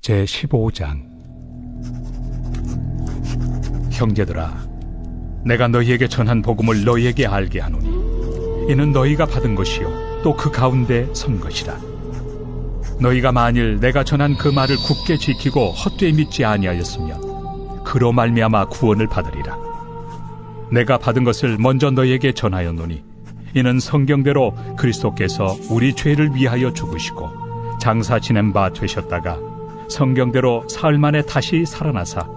제15장. 형제들아, 내가 너희에게 전한 복음을 너희에게 알게 하노니 이는 너희가 받은 것이요 또 그 가운데 선 것이라. 너희가 만일 내가 전한 그 말을 굳게 지키고 헛되이 믿지 아니하였으면 그로 말미암아 구원을 받으리라. 내가 받은 것을 먼저 너희에게 전하였노니 이는 성경대로 그리스도께서 우리 죄를 위하여 죽으시고 장사 지낸 바 되셨다가 성경대로 사흘 만에 다시 살아나사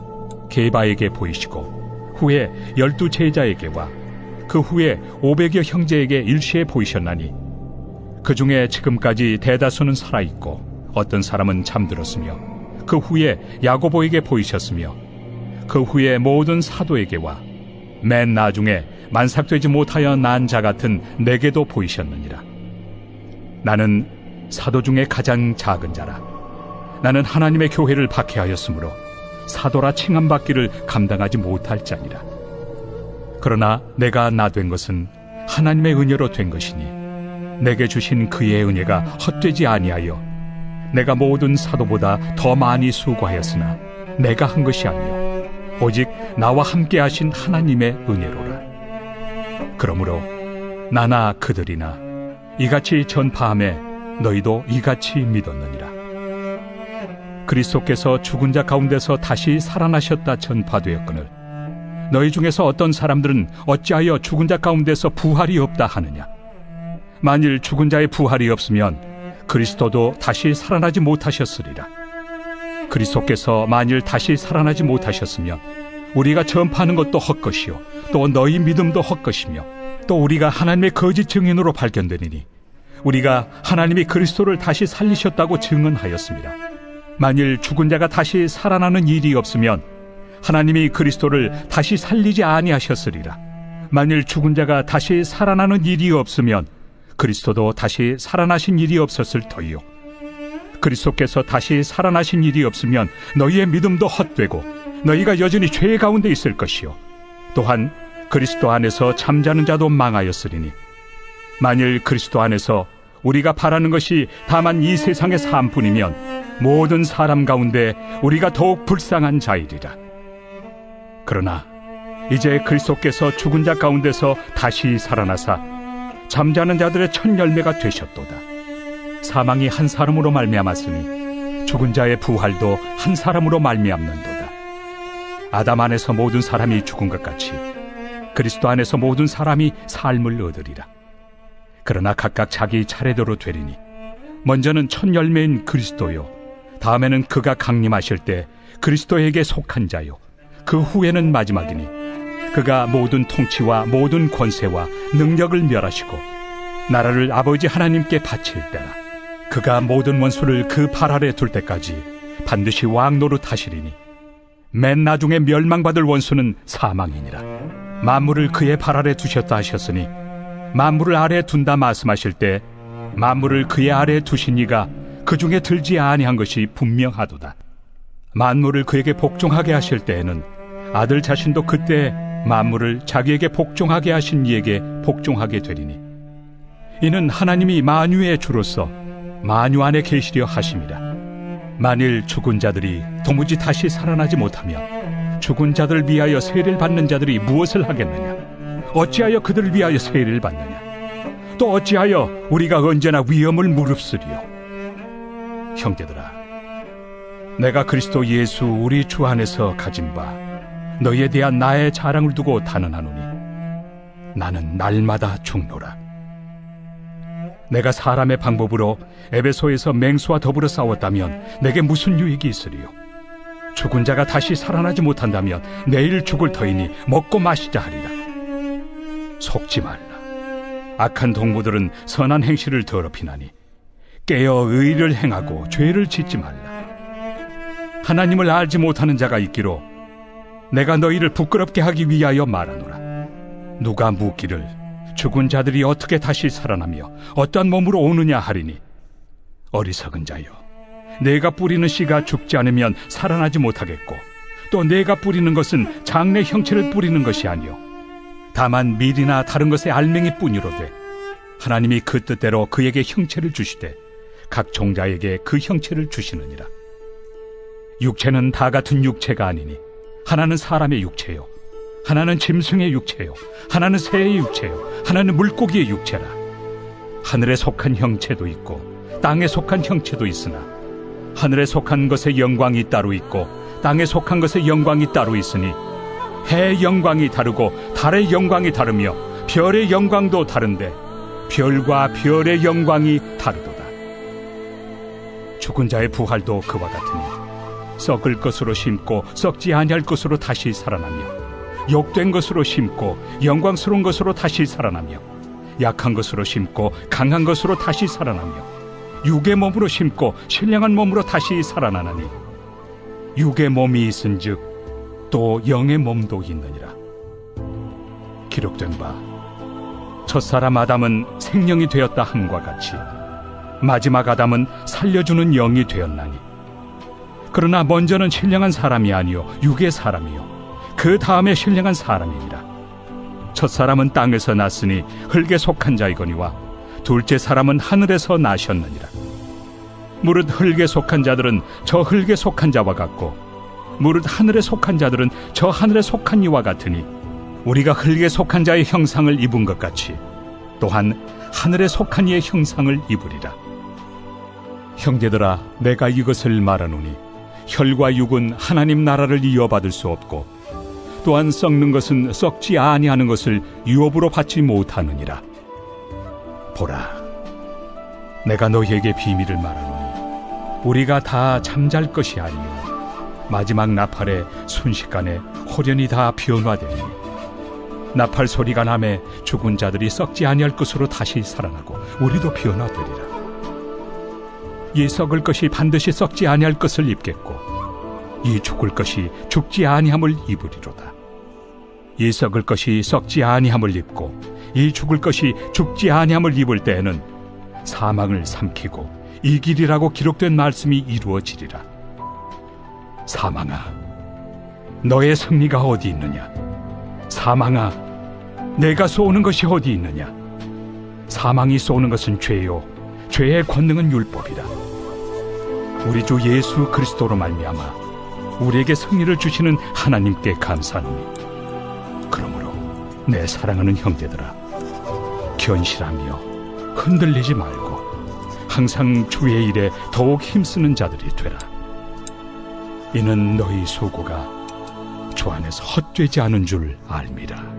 게바에게 보이시고 후에 12 제자에게와 그 후에 500여 형제에게 일시에 보이셨나니 그 중에 지금까지 대다수는 살아있고 어떤 사람은 잠들었으며 그 후에 야고보에게 보이셨으며 그 후에 모든 사도에게와 맨 나중에 만삭되지 못하여 난 자 같은 내게도 보이셨느니라. 나는 사도 중에 가장 작은 자라. 나는 하나님의 교회를 박해하였으므로 사도라 칭함받기를 감당하지 못할 자니라. 그러나 내가 나 된 것은 하나님의 은혜로 된 것이니 내게 주신 그의 은혜가 헛되지 아니하여 내가 모든 사도보다 더 많이 수고하였으나 내가 한 것이 아니요 오직 나와 함께 하신 하나님의 은혜로라. 그러므로 나나 그들이나 이같이 전파함에 너희도 이같이 믿었느니라. 그리스도께서 죽은 자 가운데서 다시 살아나셨다 전파되었거늘 너희 중에서 어떤 사람들은 어찌하여 죽은 자 가운데서 부활이 없다 하느냐. 만일 죽은 자의 부활이 없으면 그리스도도 다시 살아나지 못하셨으리라. 그리스도께서 만일 다시 살아나지 못하셨으면 우리가 전파하는 것도 헛것이요 또 너희 믿음도 헛것이며 또 우리가 하나님의 거짓 증인으로 발견되리니 우리가 하나님이 그리스도를 다시 살리셨다고 증언하였습니다. 만일 죽은 자가 다시 살아나는 일이 없으면 하나님이 그리스도를 다시 살리지 아니하셨으리라. 만일 죽은 자가 다시 살아나는 일이 없으면 그리스도도 다시 살아나신 일이 없었을 터이요 그리스도께서 다시 살아나신 일이 없으면 너희의 믿음도 헛되고 너희가 여전히 죄 가운데 있을 것이요 또한 그리스도 안에서 잠자는 자도 망하였으리니 만일 그리스도 안에서 우리가 바라는 것이 다만 이 세상의 삶뿐이면 모든 사람 가운데 우리가 더욱 불쌍한 자이리라. 그러나 이제 그리스도께서 죽은 자 가운데서 다시 살아나사 잠자는 자들의 첫 열매가 되셨도다. 사망이 한 사람으로 말미암았으니 죽은 자의 부활도 한 사람으로 말미암는도다. 아담 안에서 모든 사람이 죽은 것 같이 그리스도 안에서 모든 사람이 삶을 얻으리라. 그러나 각각 자기 차례대로 되리니 먼저는 첫 열매인 그리스도요 다음에는 그가 강림하실 때 그리스도에게 속한 자요 그 후에는 마지막이니 그가 모든 통치와 모든 권세와 능력을 멸하시고 나라를 아버지 하나님께 바칠 때라. 그가 모든 원수를 그 발 아래 둘 때까지 반드시 왕 노릇하시리니 맨 나중에 멸망받을 원수는 사망이니라. 만물을 그의 발 아래 두셨다 하셨으니 만물을 아래 둔다 말씀하실 때 만물을 그의 아래 두신 이가 그 중에 들지 아니한 것이 분명하도다. 만물을 그에게 복종하게 하실 때에는 아들 자신도 그때 만물을 자기에게 복종하게 하신 이에게 복종하게 되리니 이는 하나님이 만유의 주로서 만유 안에 계시려 하심이라. 만일 죽은 자들이 도무지 다시 살아나지 못하면 죽은 자들을 위하여 세례를 받는 자들이 무엇을 하겠느냐. 어찌하여 그들을 위하여 세례를 받느냐. 또 어찌하여 우리가 언제나 위험을 무릅쓰리요. 형제들아, 내가 그리스도 예수 우리 주 안에서 가진 바 너희에 대한 나의 자랑을 두고 단언하노니 나는 날마다 죽노라. 내가 사람의 방법으로 에베소에서 맹수와 더불어 싸웠다면 내게 무슨 유익이 있으리요. 죽은 자가 다시 살아나지 못한다면 내일 죽을 터이니 먹고 마시자 하리라. 속지 말라. 악한 동무들은 선한 행실을 더럽히나니 깨어 의를 행하고 죄를 짓지 말라. 하나님을 알지 못하는 자가 있기로 내가 너희를 부끄럽게 하기 위하여 말하노라. 누가 묻기를 죽은 자들이 어떻게 다시 살아나며 어떠한 몸으로 오느냐 하리니 어리석은 자여, 내가 뿌리는 씨가 죽지 않으면 살아나지 못하겠고 또 내가 뿌리는 것은 장래 형체를 뿌리는 것이 아니요 다만 밀이나 다른 것의 알맹이 뿐이로되 하나님이 그 뜻대로 그에게 형체를 주시되 각 종자에게 그 형체를 주시느니라. 육체는 다 같은 육체가 아니니 하나는 사람의 육체요, 하나는 짐승의 육체요, 하나는 새의 육체요, 하나는 물고기의 육체라. 하늘에 속한 형체도 있고 땅에 속한 형체도 있으나 하늘에 속한 것의 영광이 따로 있고 땅에 속한 것의 영광이 따로 있으니 해의 영광이 다르고 달의 영광이 다르며 별의 영광도 다른데 별과 별의 영광이 다르도다. 죽은 자의 부활도 그와 같으니 썩을 것으로 심고 썩지 아니할 것으로 다시 살아나며 욕된 것으로 심고 영광스러운 것으로 다시 살아나며 약한 것으로 심고 강한 것으로 다시 살아나며 육의 몸으로 심고 신령한 몸으로 다시 살아나나니 육의 몸이 있은즉 또 영의 몸도 있느니라. 기록된 바 첫사람 아담은 생명이 되었다 함과 같이 마지막 아담은 살려주는 영이 되었나니 그러나 먼저는 신령한 사람이 아니요 육의 사람이요 그 다음에 신령한 사람이니라. 첫사람은 땅에서 났으니 흙에 속한 자이거니와 둘째 사람은 하늘에서 나셨느니라. 무릇 흙에 속한 자들은 저 흙에 속한 자와 같고 무릇 하늘에 속한 자들은 저 하늘에 속한 이와 같으니 우리가 흙에 속한 자의 형상을 입은 것 같이 또한 하늘에 속한 이의 형상을 입으리라. 형제들아, 내가 이것을 말하노니 혈과 육은 하나님 나라를 이어받을 수 없고 또한 썩는 것은 썩지 아니하는 것을 유업으로 받지 못하느니라. 보라, 내가 너희에게 비밀을 말하노니 우리가 다 잠잘 것이 아니요 마지막 나팔에 순식간에 홀연히 다 변화되니 나팔 소리가 나매 죽은 자들이 썩지 아니할 것으로 다시 살아나고 우리도 변화되리라. 이 썩을 것이 반드시 썩지 아니할 것을 입겠고 이 죽을 것이 죽지 아니함을 입으리로다. 이 썩을 것이 썩지 아니함을 입고 이 죽을 것이 죽지 아니함을 입을 때에는 사망을 삼키고 이기리라고 기록된 말씀이 이루어지리라. 사망아, 너의 승리가 어디 있느냐? 사망아, 내가 쏘는 것이 어디 있느냐? 사망이 쏘는 것은 죄요 죄의 권능은 율법이라. 우리 주 예수 그리스도로 말미암아 우리에게 승리를 주시는 하나님께 감사하노니 그러므로 내 사랑하는 형제들아, 견실하며 흔들리지 말고 항상 주의 일에 더욱 힘쓰는 자들이 되라. 이는 너희 수고가 주 안에서 헛되지 않은 줄 알미라.